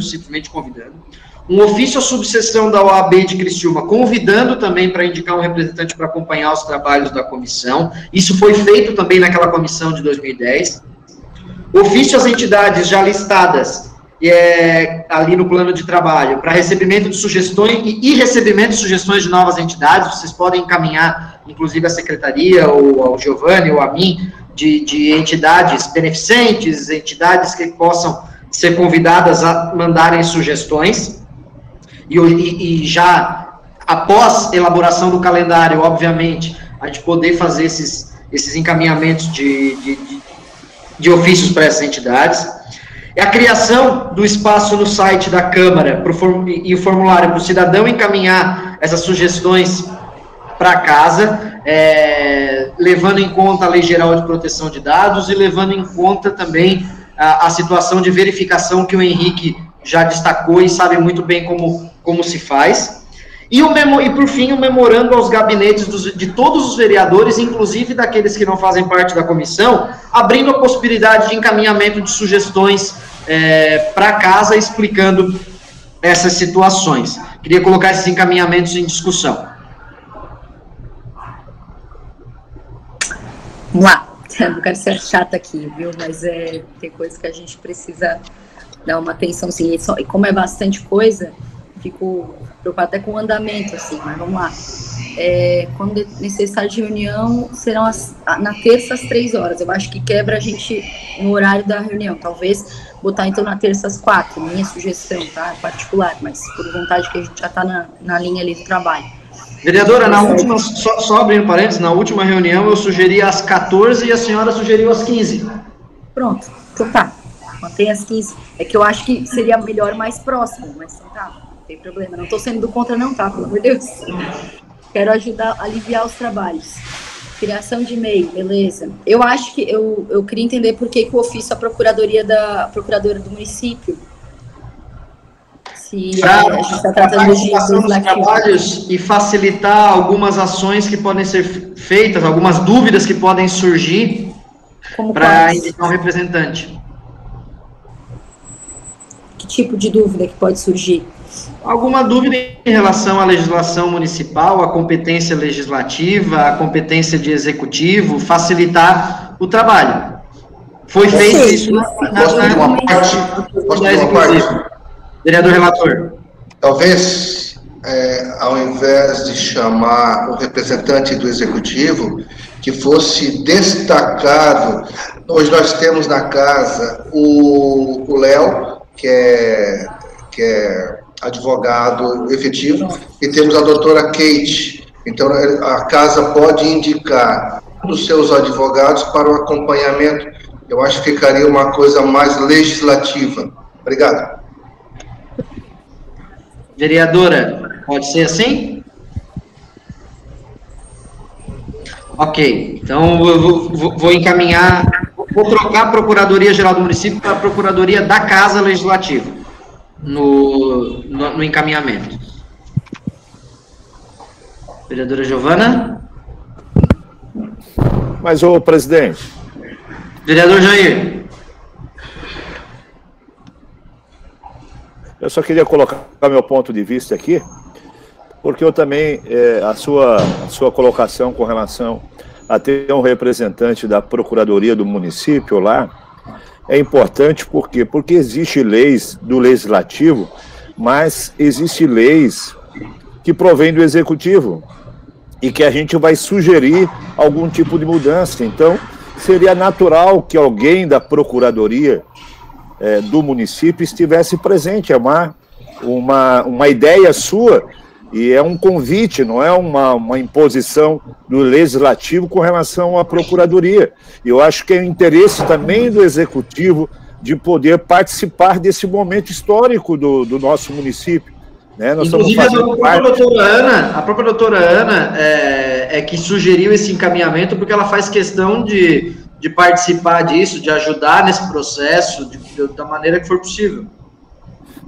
simplesmente convidando. Um ofício à subseção da OAB de Criciúma, convidando também para indicar um representante para acompanhar os trabalhos da comissão. Isso foi feito também naquela comissão de 2010. Ofício às entidades já listadas ali no plano de trabalho, para recebimento de sugestões e recebimento de sugestões de novas entidades. Vocês podem encaminhar, inclusive, à secretaria, ou ao Giovanni, ou a mim, de entidades beneficentes, entidades que possam ser convidadas a mandarem sugestões. E já, após elaboração do calendário, obviamente, a gente poder fazer esses encaminhamentos de ofícios para essas entidades. É a criação do espaço no site da Câmara e o formulário para o cidadão encaminhar essas sugestões para casa, levando em conta a Lei Geral de Proteção de Dados e levando em conta também a situação de verificação que o Henrique já destacou e sabe muito bem como se faz. E por fim, o memorando aos gabinetes de todos os vereadores, inclusive daqueles que não fazem parte da comissão, abrindo a possibilidade de encaminhamento de sugestões para casa, explicando essas situações. Queria colocar esses encaminhamentos em discussão. Vamos lá. Não quero ser chata aqui, viu? Mas tem coisas que a gente precisa dar uma atenção, sim. E como é bastante coisa, fico preocupada até com o andamento, assim, mas vamos lá. Quando necessário de reunião, serão na terça às 3 horas. Eu acho que quebra a gente no horário da reunião. Talvez botar então na terça às 4, minha sugestão, tá? Particular, mas por vontade que a gente já está na linha ali do trabalho. Vereadora, na última, só abrindo parênteses, na última reunião eu sugeri às 14 e a senhora sugeriu às 15. Pronto, então tá. Mantém às 15. É que eu acho que seria melhor mais próximo, mas tá, não tem problema. Não tô sendo do contra não, tá? Pelo amor de Deus. Quero ajudar a aliviar os trabalhos. Criação de e-mail, beleza. Eu acho que eu queria entender por que o ofício a procuradora do município, se a gente está tratando de trabalhos e facilitar algumas ações que podem ser feitas, algumas dúvidas que podem surgir para indicar um representante. Que tipo de dúvida que pode surgir? Alguma dúvida em relação à legislação municipal, à competência legislativa, à competência de executivo, facilitar o trabalho. Foi feito isso Posso ter uma parte? Vereador relator. Talvez, ao invés de chamar o representante do executivo, que fosse destacado. Hoje nós temos na casa o Léo, que é advogado efetivo, e temos a doutora Kate. Então, a casa pode indicar um dos seus advogados para o acompanhamento. Eu acho que ficaria uma coisa mais legislativa. Obrigado. Vereadora, pode ser assim? Ok, então eu vou encaminhar, vou trocar a Procuradoria-Geral do Município para a Procuradoria da Casa Legislativa no encaminhamento. Vereadora Giovana? Mas, ô presidente. Vereador Jair. Eu só queria colocar meu ponto de vista aqui, porque eu também, a sua colocação com relação a ter um representante da Procuradoria do município lá, é importante porque existe leis do Legislativo, mas existe leis que provêm do Executivo e que a gente vai sugerir algum tipo de mudança. Então, seria natural que alguém da Procuradoria do município estivesse presente. É uma ideia sua e é um convite, não é uma imposição do Legislativo com relação à Procuradoria. Eu acho que é interesse também do Executivo de poder participar desse momento histórico do nosso município. Né? Nós Inclusive, a própria doutora Ana é que sugeriu esse encaminhamento, porque ela faz questão de participar disso, de ajudar nesse processo, da maneira que for possível.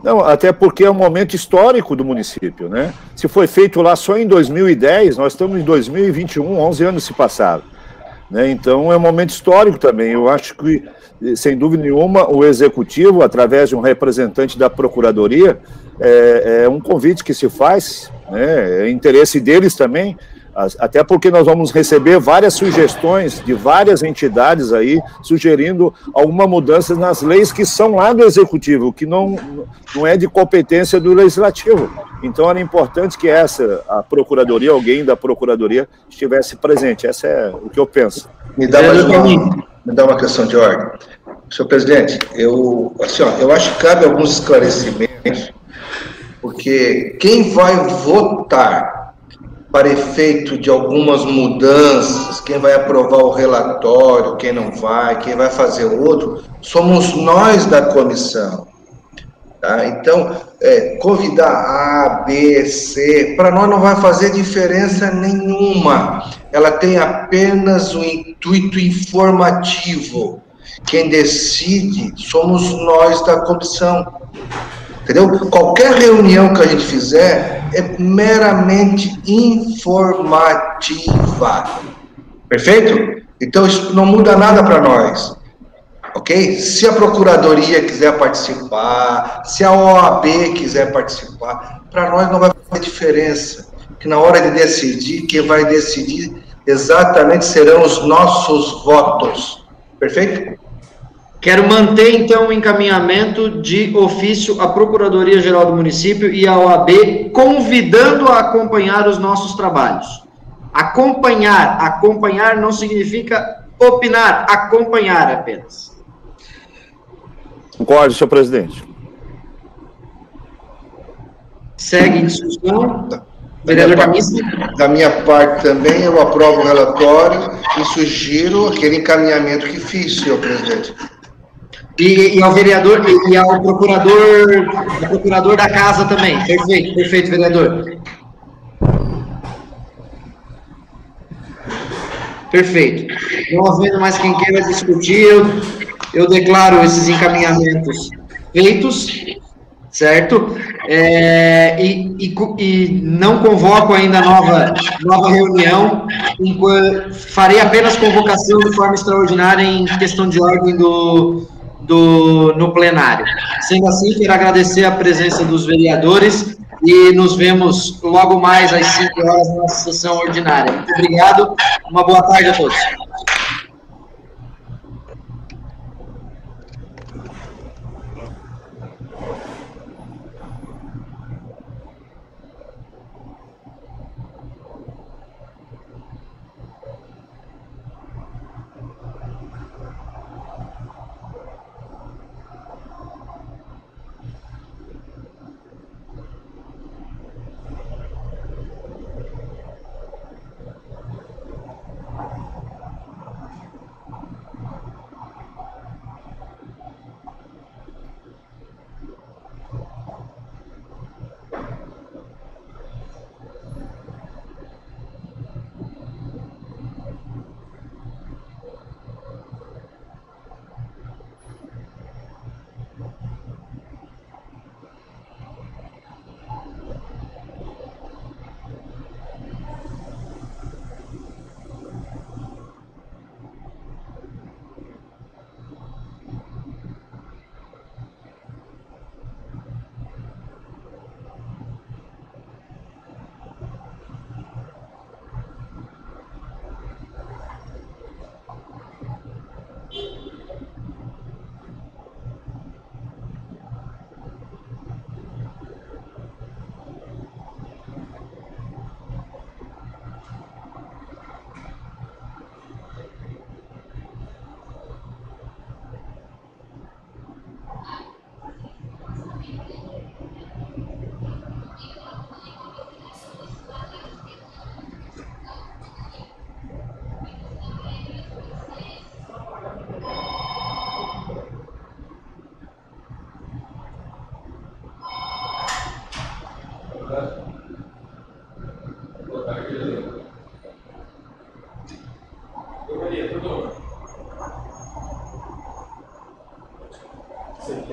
Não, até porque é um momento histórico do município, né? Se foi feito lá só em 2010, nós estamos em 2021, 11 anos se passaram. Né? Então é um momento histórico também. Eu acho que, sem dúvida nenhuma, o Executivo, através de um representante da Procuradoria, é um convite que se faz, né? É interesse deles também, até porque nós vamos receber várias sugestões de várias entidades aí, sugerindo alguma mudança nas leis que são lá do Executivo, que não é de competência do Legislativo. Então era importante que a Procuradoria, alguém da Procuradoria, estivesse presente. Essa é o que eu penso. Me dá uma questão de ordem. Senhor presidente, eu acho que cabe alguns esclarecimentos, porque quem vai votar para efeito de algumas mudanças, quem vai aprovar o relatório, quem não vai, quem vai fazer outro, somos nós da comissão. Tá? Então, convidar A, B, C, para nós não vai fazer diferença nenhuma. Ela tem apenas um intuito informativo. Quem decide somos nós da comissão. Entendeu? Qualquer reunião que a gente fizer é meramente informativa. Perfeito? Então, isso não muda nada para nós. Ok? Se a Procuradoria quiser participar, se a OAB quiser participar, para nós não vai fazer diferença. Que na hora de decidir, quem vai decidir exatamente serão os nossos votos. Perfeito? Quero manter, então, o encaminhamento de ofício à Procuradoria-Geral do Município e à OAB, convidando a acompanhar os nossos trabalhos. Acompanhar não significa opinar, acompanhar apenas. Concordo, senhor presidente. Segue em discussão. Vereador Camisa. Da minha parte também, eu aprovo o relatório e sugiro aquele encaminhamento que fiz, senhor presidente. E ao vereador e ao procurador da casa também. Perfeito, vereador. Perfeito. Não havendo mais quem queira discutir, eu declaro esses encaminhamentos feitos, certo? E não convoco ainda nova reunião, farei apenas convocação de forma extraordinária em questão de ordem no plenário. Sendo assim, quero agradecer a presença dos vereadores e nos vemos logo mais às 5 horas na nossa sessão ordinária. Muito obrigado, uma boa tarde a todos.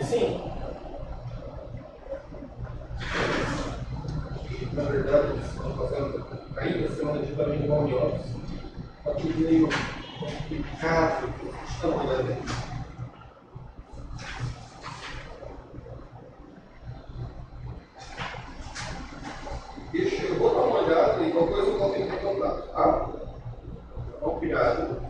Sim. Na verdade, estamos fazendo ainda semana de também de home office. Aqui meio complicado. Estamos olhando. Deixa eu vou dar uma olhada e qualquer coisa eu vou tentar contar, tá? Obrigado.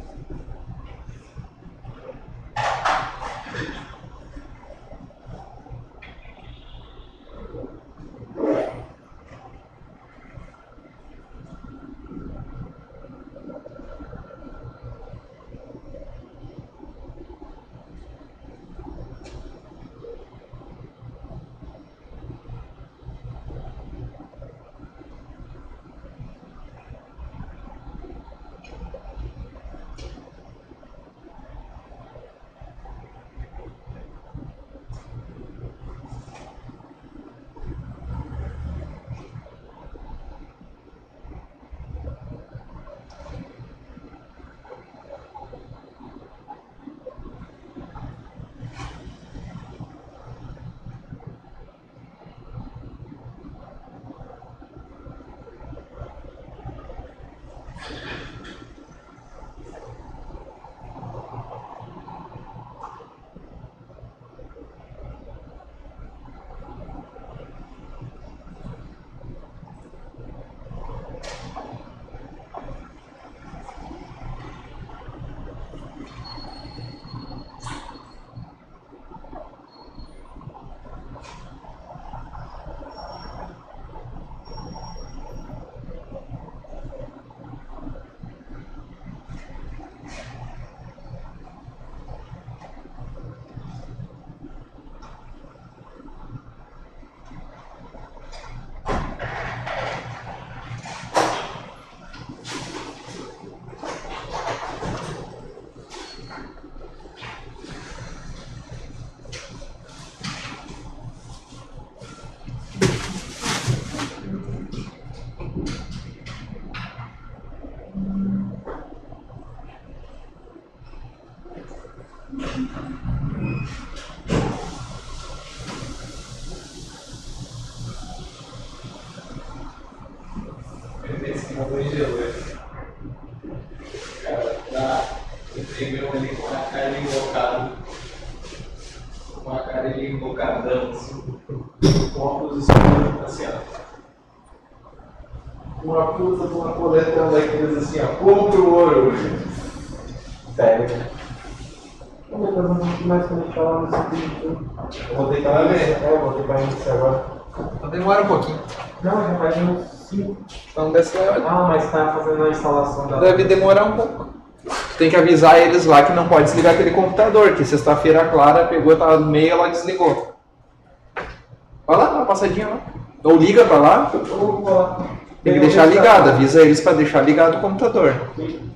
cima do engenheiro. Cara, entreguei ele com a cara invocada. Com a cara invocadão, assim. Com uma posição assim, ó. Uma puta de uma coletão daqueles assim, ó. Compre o ouro hoje. Sério. Vamos fazer um pouquinho mais quando a gente falar nesse vídeo. Eu vou tentar ver. Eu vou tentar iniciar agora. Então demora um pouquinho. Não, já faz uns 5. Então desse lado. Ah, mas tá fazendo a instalação da. Deve demorar um pouco. Tu tem que avisar eles lá que não pode desligar aquele computador, que sexta-feira a Clara pegou, tava no meio, ela desligou. Vai lá, dá uma passadinha lá. Ou liga pra lá. Eu vou lá. Tem que deixar ligado, avisa eles pra deixar ligado o computador. Sim.